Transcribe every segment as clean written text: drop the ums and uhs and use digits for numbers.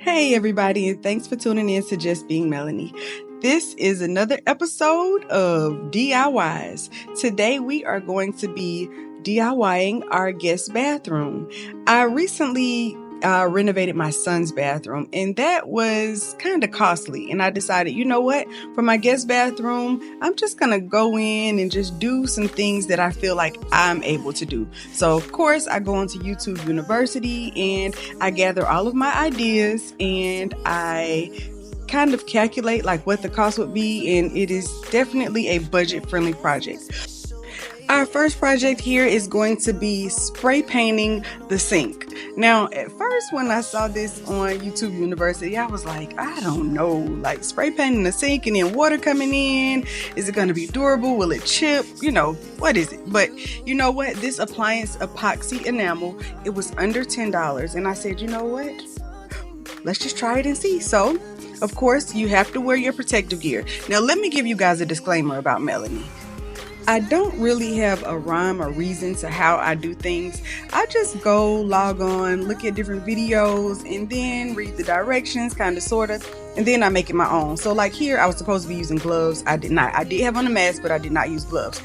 Hey everybody, and thanks for tuning in to Just Being Melanie. This is another episode of DIYs. Today we are going to be DIYing our guest bathroom. I recently renovated my son's bathroom, and that was kind of costly. And I decided, you know what? For my guest bathroom, I'm just going to go in and just do some things that I feel like I'm able to do. So, of course, I go onto YouTube University and I gather all of my ideas and I kind of calculate like what the cost would be, and it is definitely a budget-friendly project. Our first project here is going to be spray painting the sink. Now, at first when I saw this on YouTube University, I was like, I don't know, like spray painting the sink and then water coming in, is it going to be durable? Will it chip? What is it? But you know what? This appliance epoxy enamel, it was under $10, and I said, you know what? Let's just try it and see. So, of course, you have to wear your protective gear. Now, let me give you guys a disclaimer about Melanie. I don't really have a rhyme or reason to how I do things. I just go log on, look at different videos, and then read the directions, kind of, sort of, and then I make it my own. So like here, I was supposed to be using gloves. I did not. I did have on a mask, but I did not use gloves.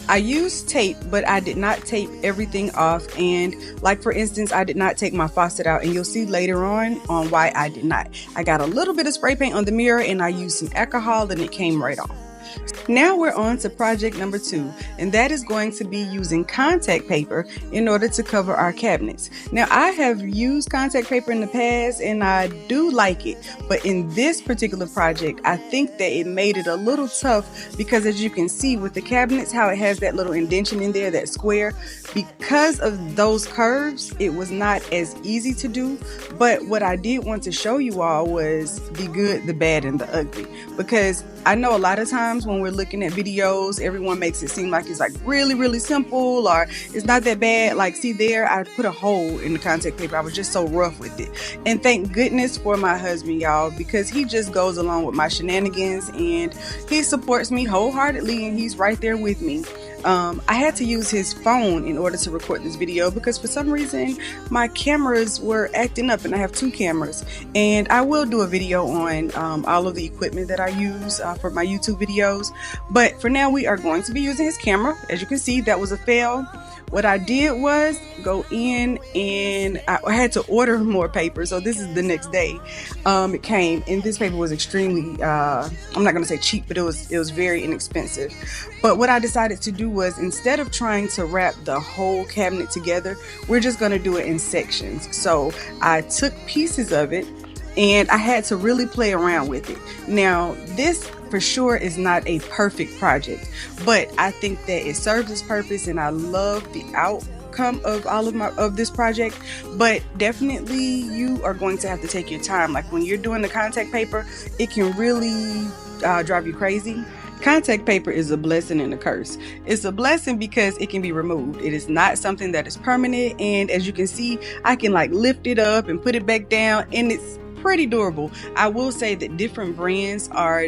I used tape, but I did not tape everything off. And like, for instance, I did not take my faucet out, and you'll see later on why I did not. I got a little bit of spray paint on the mirror and I used some alcohol and it came right off. Now we're on to project number 2, and that is going to be using contact paper in order to cover our cabinets. Now, I have used contact paper in the past and I do like it, but in this particular project, I think that it made it a little tough because, as you can see with the cabinets, how it has that little indentation in there, that square, because of those curves, it was not as easy to do. But what I did want to show you all was the good, the bad, and the ugly, because I know a lot of times when we're looking at videos, everyone makes it seem like it's like really simple, or it's not that bad. Like, see there, I put a hole in the contact paper. I was just so rough with it. And thank goodness for my husband, y'all, because he just goes along with my shenanigans and he supports me wholeheartedly, and he's right there with me. I had to use his phone in order to record this video because for some reason my cameras were acting up, and I have 2 cameras, and I will do a video on all of the equipment that I use for my YouTube videos, but for now we are going to be using his camera. As you can see, that was a fail. What I did was go in and I had to order more paper. So this is the next day. It came, and this paper was extremely, I'm not going to say cheap, but it was very inexpensive. But what I decided to do was, instead of trying to wrap the whole cabinet together, we're just going to do it in sections. So I took pieces of it and I had to really play around with it. Now, this for sure is not a perfect project, but I think that it serves its purpose, and I love the outcome of all of this project. But definitely you are going to have to take your time. Like when you're doing the contact paper, it can really drive you crazy. Contact paper is a blessing and a curse. It's a blessing because it can be removed. It is not something that is permanent, and as you can see, I can like lift it up and put it back down, and it's pretty durable. I will say that different brands are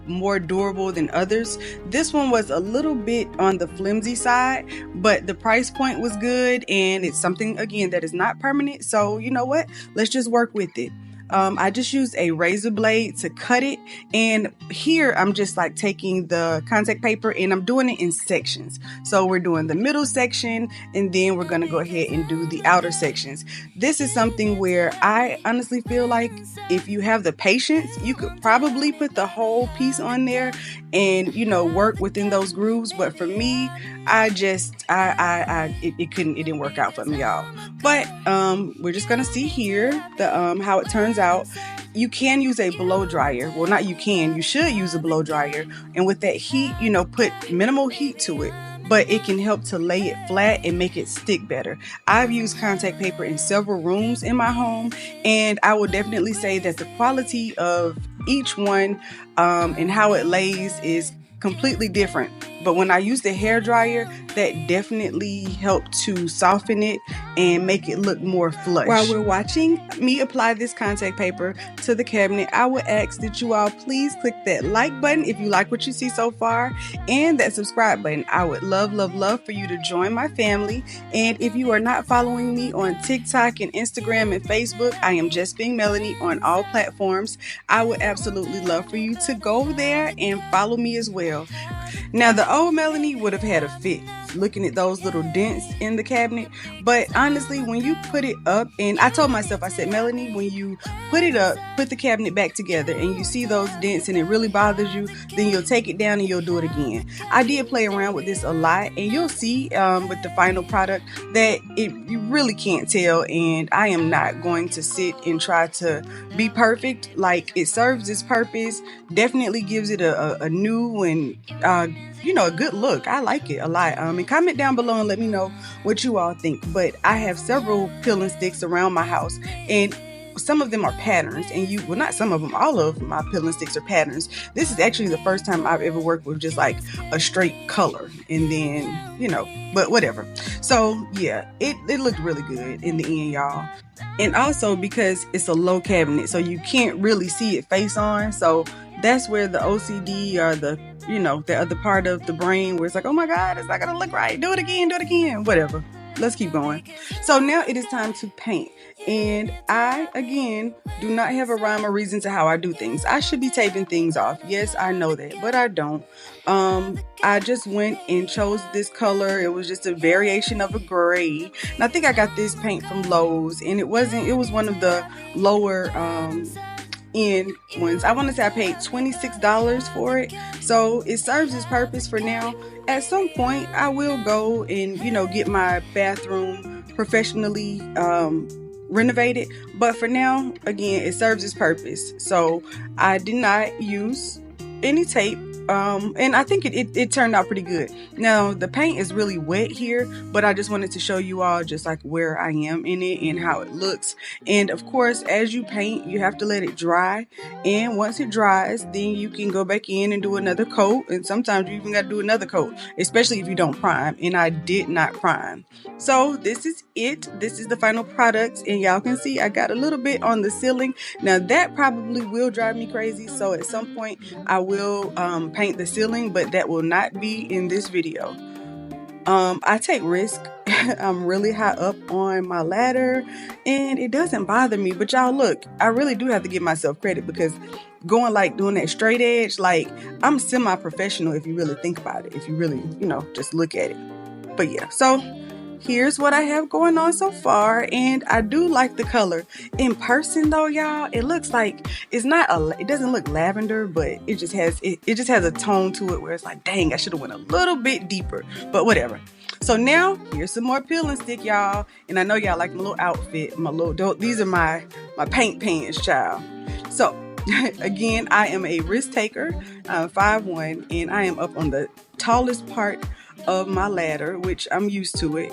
more durable than others. This one was a little bit on the flimsy side, but the price point was good, and it's something, again, that is not permanent. So you know what? Let's just work with it. I just used a razor blade to cut it, and here I'm just like taking the contact paper and I'm doing it in sections. So we're doing the middle section, and then we're going to go ahead and do the outer sections. This is something where I honestly feel like if you have the patience, you could probably put the whole piece on there and work within those grooves. But for me, it didn't work out for me, y'all. But we're just gonna see here how it turns out. You can use a blow dryer. Well, not you can, you should use a blow dryer, and with that heat, put minimal heat to it, but it can help to lay it flat and make it stick better. I've used contact paper in several rooms in my home, and I will definitely say that the quality of each one and how it lays is completely different. but when I use the hair dryer, that definitely helped to soften it and make it look more flush. While we're watching me apply this contact paper to the cabinet, I would ask that you all please click that like button if you like what you see so far, and that subscribe button. I would love, love, love for you to join my family. And if you are not following me on TikTok and Instagram and Facebook, I am Just Being Melanie on all platforms. I would absolutely love for you to go there and follow me as well. Now, the old Melanie would have had a fit looking at those little dents in the cabinet, but honestly, when you put it up, and I told myself, I said, Melanie, when you put it up, put the cabinet back together, and you see those dents and it really bothers you, then you'll take it down and you'll do it again. I did play around with this a lot, and you'll see with the final product that you really can't tell, and I am not going to sit and try to be perfect. Like, it serves its purpose, definitely gives it a new and a good look. I like it a lot. And comment down below and let me know what you all think. But I have several peel and sticks around my house, and some of them are patterns, and not some of them, all of my peel and sticks are patterns. This is actually the first time I've ever worked with just like a straight color, and then, but whatever. So yeah, it looked really good in the end, y'all. And also because it's a low cabinet, so you can't really see it face on. So that's where the OCD or the other part of the brain where it's like, oh my God, it's not gonna look right. Do it again, whatever. Let's keep going. So now it is time to paint. And I, again, do not have a rhyme or reason to how I do things. I should be taping things off. Yes, I know that, but I don't. I just went and chose this color. It was just a variation of a gray. And I think I got this paint from Lowe's, and it was one of the lower end ones. I want to say I paid $26 for it. So it serves its purpose for now. At some point, I will go and, get my bathroom professionally renovated. But for now, again, it serves its purpose. So I did not use any tape. And I think it turned out pretty good. Now, the paint is really wet here, but I just wanted to show you all just like where I am in it and how it looks. And of course, as you paint, you have to let it dry. And once it dries, then you can go back in and do another coat. And sometimes you even got to do another coat, especially if you don't prime. And I did not prime. So this is it. This is the final product. And y'all can see I got a little bit on the ceiling. Now that probably will drive me crazy. So at some point I will paint the ceiling, but that will not be in this video. I take risk. I'm really high up on my ladder and it doesn't bother me, but y'all look, I really do have to give myself credit because doing that straight edge, like I'm semi-professional if you really think about it, if you really, just look at it. But yeah, so here's what I have going on so far, and I do like the color. In person though, y'all, it looks like it doesn't look lavender, but it just has a tone to it where it's like, dang, I should have went a little bit deeper, but whatever. So now here's some more peel and stick, y'all, and I know y'all like my little outfit, these are my paint pants, child. So again, I am a risk taker. I'm 5'1", and I am up on the tallest part of my ladder, which I'm used to it.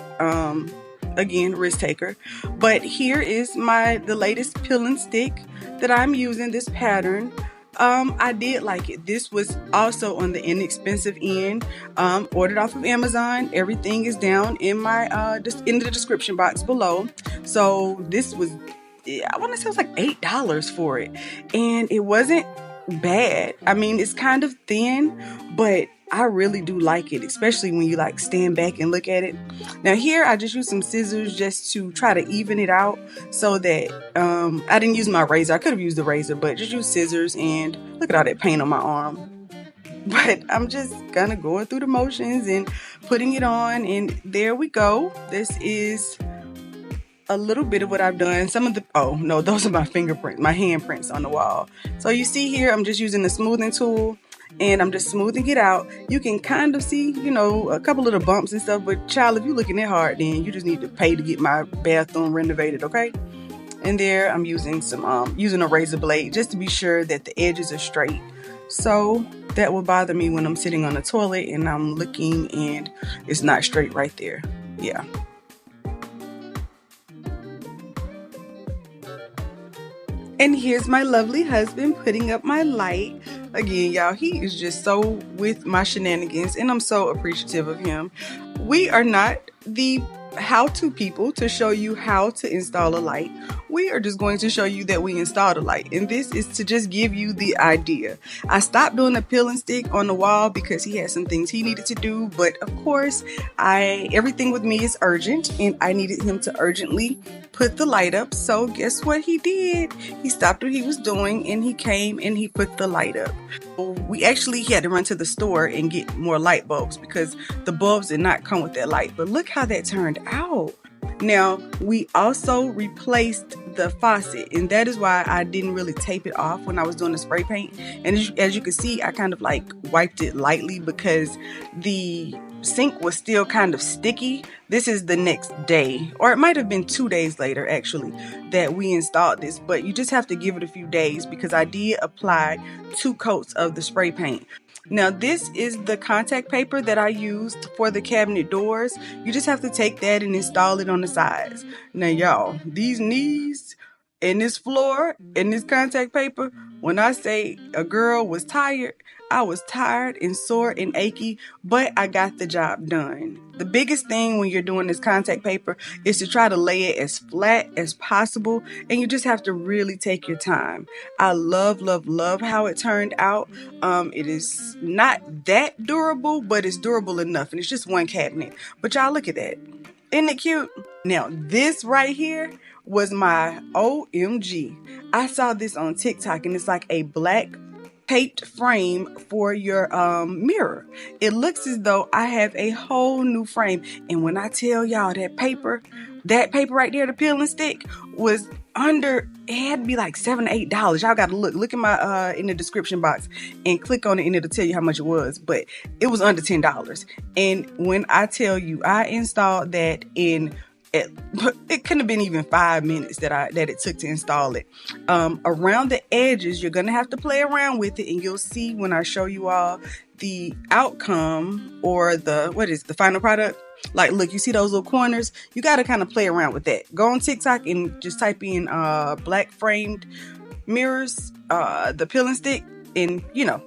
Again, risk taker. But here is the latest peel and stick that I'm using, this pattern. I did like it. This was also on the inexpensive end. Ordered off of Amazon. Everything is down in my just in the description box below. So this was, I want to say it was like $8 for it, and it wasn't bad. I mean, it's kind of thin, but I really do like it, especially when you like stand back and look at it. Now here I just used some scissors just to try to even it out so that I didn't use my razor. I could have used the razor, but just use scissors, and look at all that paint on my arm. But I'm just kind of going through the motions and putting it on, and there we go. This is a little bit of what I've done. Those are my fingerprints, my handprints on the wall. So you see here, I'm just using the smoothing tool and I'm just smoothing it out. You can kind of see, a couple of the bumps and stuff, but child, if you're looking that hard, then you just need to pay to get my bathroom renovated, okay? And there I'm using using a razor blade just to be sure that the edges are straight. So that will bother me when I'm sitting on the toilet and I'm looking and it's not straight right there. Yeah. And here's my lovely husband putting up my light. Again, y'all, he is just so with my shenanigans, and I'm so appreciative of him. We are not the how-to people to show you how to install a light. We are just going to show you that we installed a light, and this is to just give you the idea. I stopped doing the peel and stick on the wall because he had some things he needed to do, but of course, everything with me is urgent, and I needed him to urgently put the light up. So guess what he did? He stopped what he was doing, and he came and he put the light up. He had to run to the store and get more light bulbs because the bulbs did not come with that light. But look how that turned out. Now, we also replaced the faucet, and that is why I didn't really tape it off when I was doing the spray paint. And as you can see, I kind of like wiped it lightly because the sink was still kind of sticky. This is the next day, or it might have been 2 days later actually, that we installed this, but you just have to give it a few days because I did apply 2 coats of the spray paint. Now, this is the contact paper that I used for the cabinet doors. You just have to take that and install it on the sides. Now, y'all, these knees and this floor and this contact paper, when I say a girl was tired, I was tired and sore and achy, but I got the job done. The biggest thing when you're doing this contact paper is to try to lay it as flat as possible, and you just have to really take your time. I love, love, love how it turned out. It is not that durable, but it's durable enough, and it's just one cabinet. But y'all, look at that. Isn't it cute? Now, this right here was my OMG. I saw this on TikTok, and it's like a black taped frame for your mirror. It looks as though I have a whole new frame. And when I tell y'all that paper right there, the peel and stick, was it had to be like $7 to $8. Y'all gotta look in my in the description box and click on it, and it'll tell you how much it was. But it was under $10. And when I tell you I installed that it couldn't have been even 5 minutes that it took to install it. Around the edges, you're gonna have to play around with it, and you'll see when I show you all the outcome or the final product. Like, look, you see those little corners? You got to kind of play around with that. Go on TikTok and just type in black framed mirrors, the peel and stick, and you'll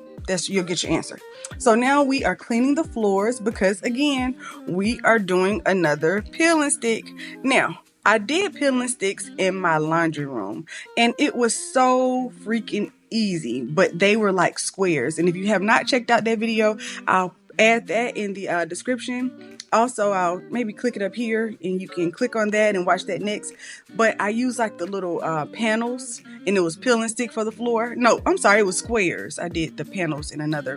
get your answer. So now we are cleaning the floors because, again, we are doing another peel and stick. Now, I did peel and sticks in my laundry room, and it was so freaking easy, but they were like squares. And if you have not checked out that video, I'll add that in the description. Also, I'll maybe click it up here and you can click on that and watch that next. But I used like the little panels, and it was peel and stick for the floor. No, I'm sorry, it was squares. I did the panels on another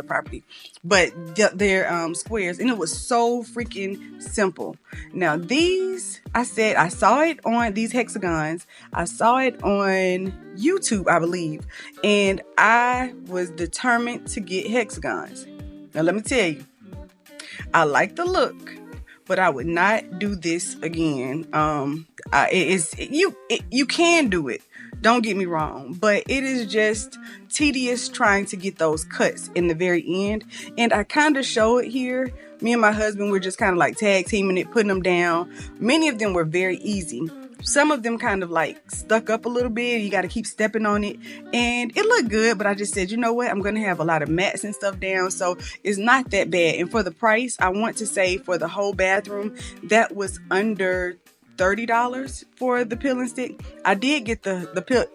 property, but they're squares, and it was so freaking simple. Now these, I saw it on these hexagons. I saw it on YouTube, I believe, and I was determined to get hexagons. Now let me tell you, I like the look, but I would not do this again. You can do it. Don't get me wrong, but it is just tedious trying to get those cuts in the very end. And I kind of show it here. Me and my husband were just kind of like tag teaming it, putting them down. Many of them were very easy. Some of them kind of like stuck up a little bit. You got to keep stepping on it, and it looked good, but I just said, you know what? I'm going to have a lot of mats and stuff down, so it's not that bad. And for the price, I want to say for the whole bathroom, that was under $30 for the peel and stick. I did get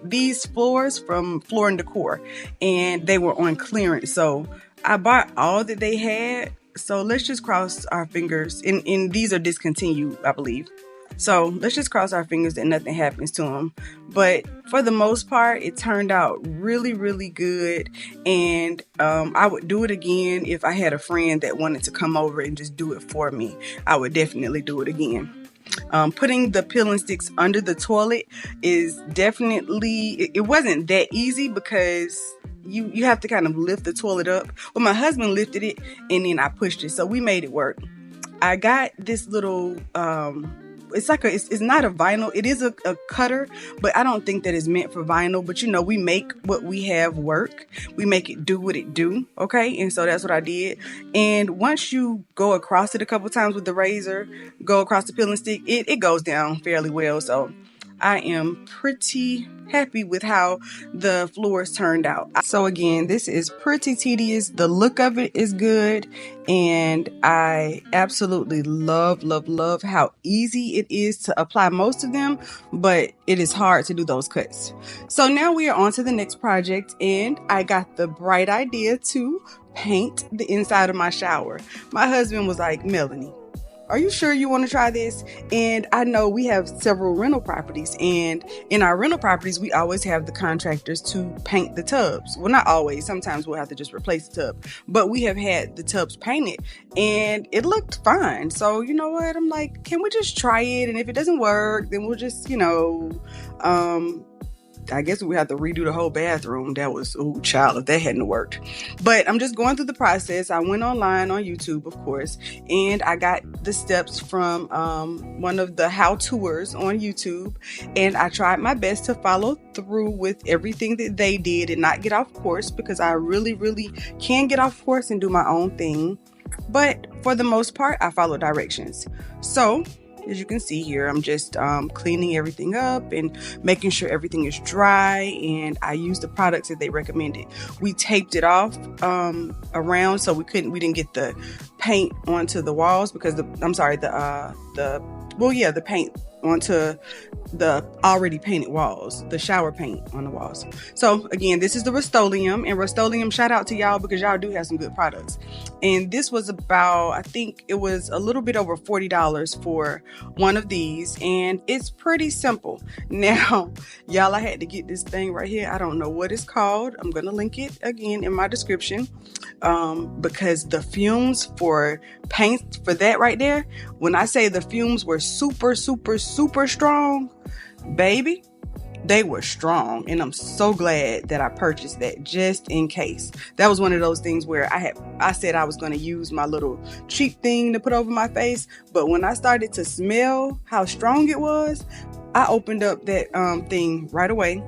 these floors from Floor and Decor, and they were on clearance, so I bought all that they had. So let's just cross our fingers, and these are discontinued, I believe. So let's just cross our fingers that nothing happens to them. But for the most part, it turned out really, really good. And I would do it again if I had a friend that wanted to come over and just do it for me. I would definitely do it again. Putting the peel and sticks under the toilet is definitely, it wasn't that easy because you have to kind of lift the toilet up. Well, my husband lifted it and then I pushed it. So we made it work. I got this little, it's not a vinyl. It is a cutter, but I don't think that it's meant for vinyl. But we make what we have work. We make it do what it do. Okay. And so that's what I did. And once you go across it a couple times with the razor, go across the peel and stick, it goes down fairly well. So I am pretty happy with how the floors turned out. So again, this is pretty tedious. The look of it is good, and I absolutely love how easy it is to apply most of them, but it is hard to do those cuts. So now we are on to the next project, and I got the bright idea to paint the inside of my shower. My husband was like, Melanie, are you sure you want to try this? And I know we have several rental properties, and in our rental properties, we always have the contractors to paint the tubs. Well, not always. Sometimes we'll have to just replace the tub, but we have had the tubs painted and it looked fine. So you know what? I'm like, can we just try it? And if it doesn't work, then we'll just, I guess we have to redo the whole bathroom. That was, child, if that hadn't worked. But I'm just going through the process. I went online on YouTube, of course, and I got the steps from one of the how-toers on YouTube, and I tried my best to follow through with everything that they did and not get off course, because I really can get off course and do my own thing. But for the most part, I follow directions. So as you can see here, I'm just cleaning everything up and making sure everything is dry, and I used the products that they recommended. We taped it off around so we didn't get the paint onto the walls, because the paint onto the already painted walls, the shower paint on the walls. So again, this is the Rust-Oleum, and Rust-Oleum, shout out to y'all, because y'all do have some good products. And this was about, I think it was a little bit over $40 for one of these, and it's pretty simple. Now, y'all, I had to get this thing right here. I don't know what it's called. I'm gonna link it again in my description, because the fumes for paint for that right there, when I say the fumes were super strong, baby, they were strong. And I'm so glad that I purchased that, just in case. That was one of those things where I said I was going to use my little cheap thing to put over my face, but when I started to smell how strong it was, I opened up that thing right away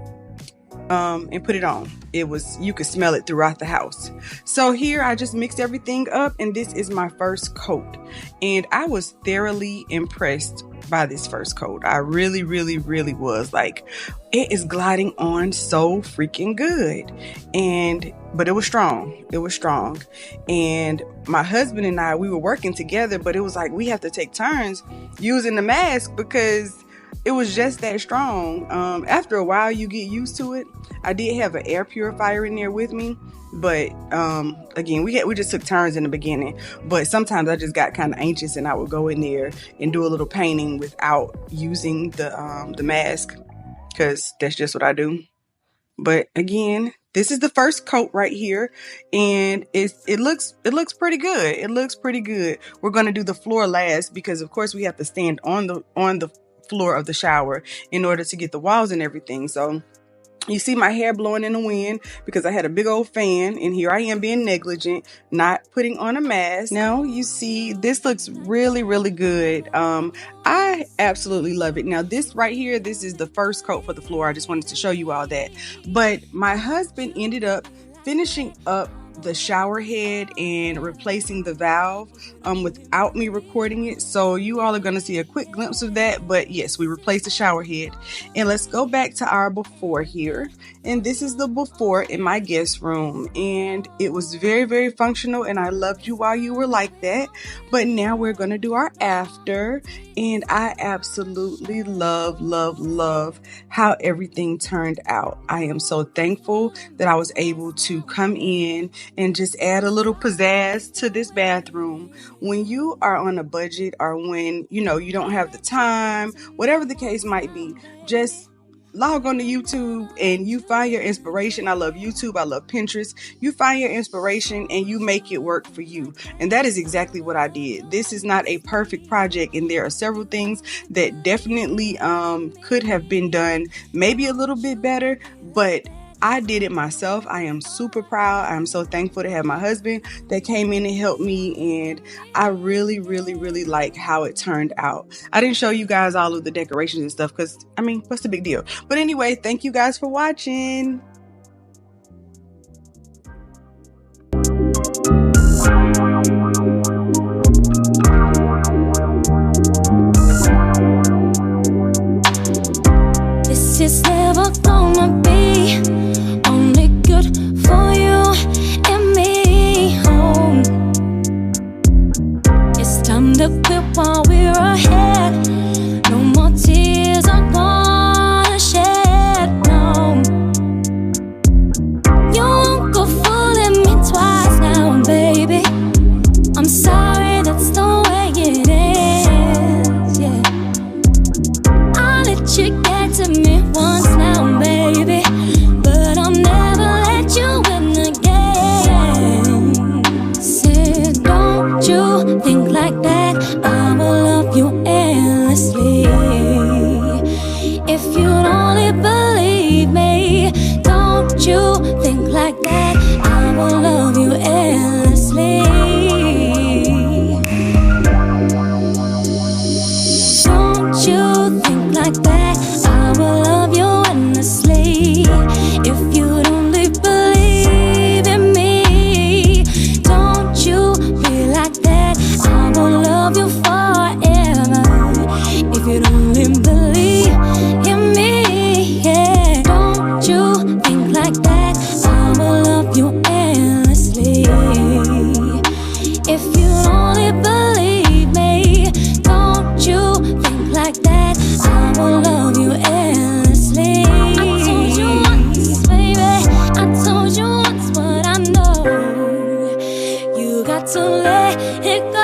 and put it on. You could smell it throughout the house. So here I just mixed everything up, and this is my first coat, and I was thoroughly impressed by this first coat. I really was. Like, it is gliding on so freaking good. But it was strong. And my husband and I, we were working together, but it was like we have to take turns using the mask because it was just that strong. After a while, you get used to it. I did have an air purifier in there with me, but again, we just took turns in the beginning. But sometimes I just got kind of anxious, and I would go in there and do a little painting without using the mask, because that's just what I do. But again, this is the first coat right here, and it looks pretty good. It looks pretty good. We're going to do the floor last, because of course we have to stand on the floor of the shower in order to get the walls and everything. So you see my hair blowing in the wind because I had a big old fan, and here I am being negligent, not putting on a mask. Now you see this looks really good. I absolutely love it. Now this right here, this is the first coat for the floor. I just wanted to show you all that. But my husband ended up finishing up the shower head and replacing the valve without me recording it, so you all are going to see a quick glimpse of that. But yes, we replaced the shower head. And let's go back to our before here, and this is the before in my guest room, and it was very functional, and I loved you while you were like that. But now we're going to do our after, and I absolutely love how everything turned out. I am so thankful that I was able to come in and just add a little pizzazz to this bathroom. When you are on a budget, or when you don't have the time, whatever the case might be, just log on to YouTube and you find your inspiration. I love YouTube. I love Pinterest. You find your inspiration and you make it work for you. And that is exactly what I did. This is not a perfect project, and there are several things that definitely could have been done maybe a little bit better, but I did it myself. I am super proud. I'm so thankful to have my husband that came in and helped me, and I really like how it turned out. I didn't show you guys all of the decorations and stuff because, what's the big deal? But anyway, thank you guys for watching. So let it go.